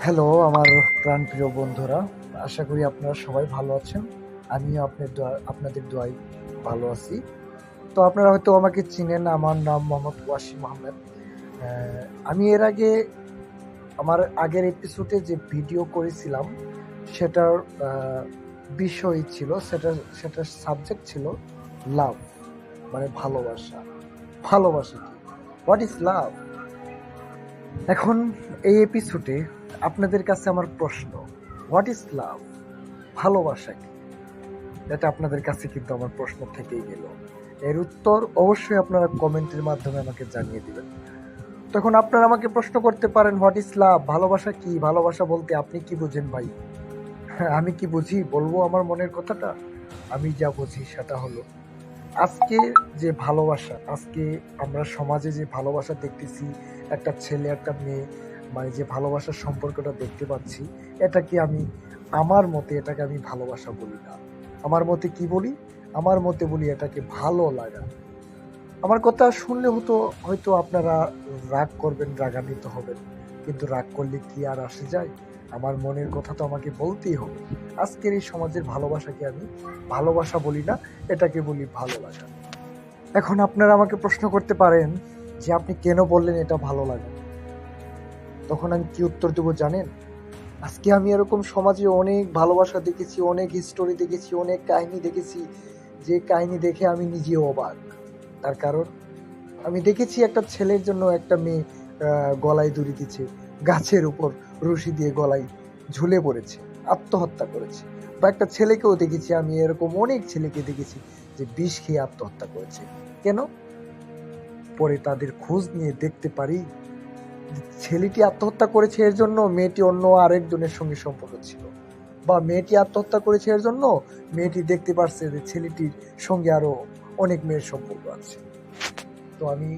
Hello আমার প্রাণপ্রিয় বন্ধুরা, আশা করি আপনারা সবাই ভালো আছেন। আমিও আপনাদের দোয়ায় ভালো আছি। তো আপনারা হয়তো আমাকে চিনেন, আমার নাম মোহাম্মদ ওয়াসিম আহমেদ। আমি এর আগে আমার আগের এপিসোডে যে ভিডিও করেছিলাম সেটার বিষয় ছিল, সেটার সাবজেক্ট ছিল লাভ, মানে ভালোবাসা। ভালোবাসা কি? What is love? এখন এই এপিসোডে আপনাদের কাছে আমার প্রশ্ন, হোয়াট ইজ লাভ, ভালোবাসা কি? এটা আপনাদের কাছে কিন্তু আমার প্রশ্ন থেকেই গেল। এর উত্তর অবশ্যই আপনারা কমেন্টের মাধ্যমে আমাকে জানিয়ে দিবেন। তখন আপনারা আমাকে প্রশ্ন করতে পারেন, হোয়াট ইজ লাভ, ভালোবাসা কি? ভালোবাসা বলতে আপনি কি বুঝেন ভাই? আমি কি বুঝি বলবো আমার মনের কথাটা। আমি যা বুঝি সেটা হলো, আজকে যে ভালোবাসা, আজকে আমরা সমাজে যে ভালোবাসা দেখতেছি, একটা ছেলে একটা মেয়ে, মানে যে ভালোবাসার সম্পর্কটা দেখতে পাচ্ছি, এটাকে আমি আমার মতে এটাকে আমি ভালোবাসা বলি না। আমার মতে কি বলি? আমার মতে বলি এটাকে ভালো লাগা। আমার কথা শুনলে হয়তো আপনারা রাগ করবেন, রাগান্বিত হবেন, কিন্তু রাগ করলে কি আর আসে যায়? আমার মনের কথা তো আমাকে বলতেই হবে। আজকের এই সমাজের ভালোবাসাকে আমি ভালোবাসা বলি না, এটাকে বলি ভালো লাগা। এখন আপনারা আমাকে প্রশ্ন করতে পারেন যে আপনি কেন বললেন এটা ভালো লাগে? তখন আমি কি উত্তর দেবো জানেন? আজকে আমি এরকম সমাজে অনেক ভালোবাসা দেখেছি, অনেক হিস্টোরি দেখেছি, অনেক কাহিনী দেখেছি, যে কাহিনী দেখে আমি নিজেও অবাক। তার কারণ আমি দেখেছি একটা ছেলের জন্য একটা মেয়ে গলায় দড়ি দিচ্ছে, গাছের উপর রশি দিয়ে গলায় ঝুলে পড়েছে, আত্মহত্যা করেছে। বা একটা ছেলেকেও দেখেছি, আমি এরকম অনেক ছেলেকে দেখেছি যে বিষ খেয়ে আত্মহত্যা করেছে। কেন? পরে তাদের খোঁজ নিয়ে দেখতে পারি ছেলেটি আত্মহত্যা করেছে এর জন্য মেয়েটি অন্য আরেকজনের সঙ্গে সম্পর্ক ছিল, বা মেয়েটি আত্মহত্যা করেছে এর জন্য মেয়েটি দেখতে পারছে যে ছেলেটির সঙ্গে আরো অনেক মেয়ের সম্পর্ক আছে। তো আমি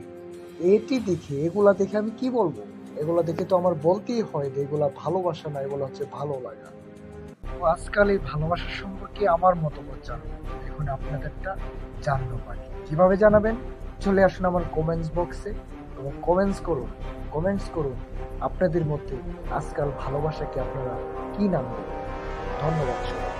এগুলা দেখে আমি কি বলবো? এগুলা দেখে তো আমার বলতেই হয় যে এগুলা ভালোবাসা না, এগুলো হচ্ছে ভালো লাগা। তো আজকাল এই ভালোবাসার সম্পর্কে আমার মতামত জানবো, এখন আপনাদেরটা জানতে পারি। কিভাবে জানাবেন? চলে আসুন আমার কমেন্টস বক্সে এবং কমেন্টস করুন আপনাদের মধ্যে আজকাল ভালোবাসাকে আপনারা কি নাম দেবেন। ধন্যবাদ সবাই।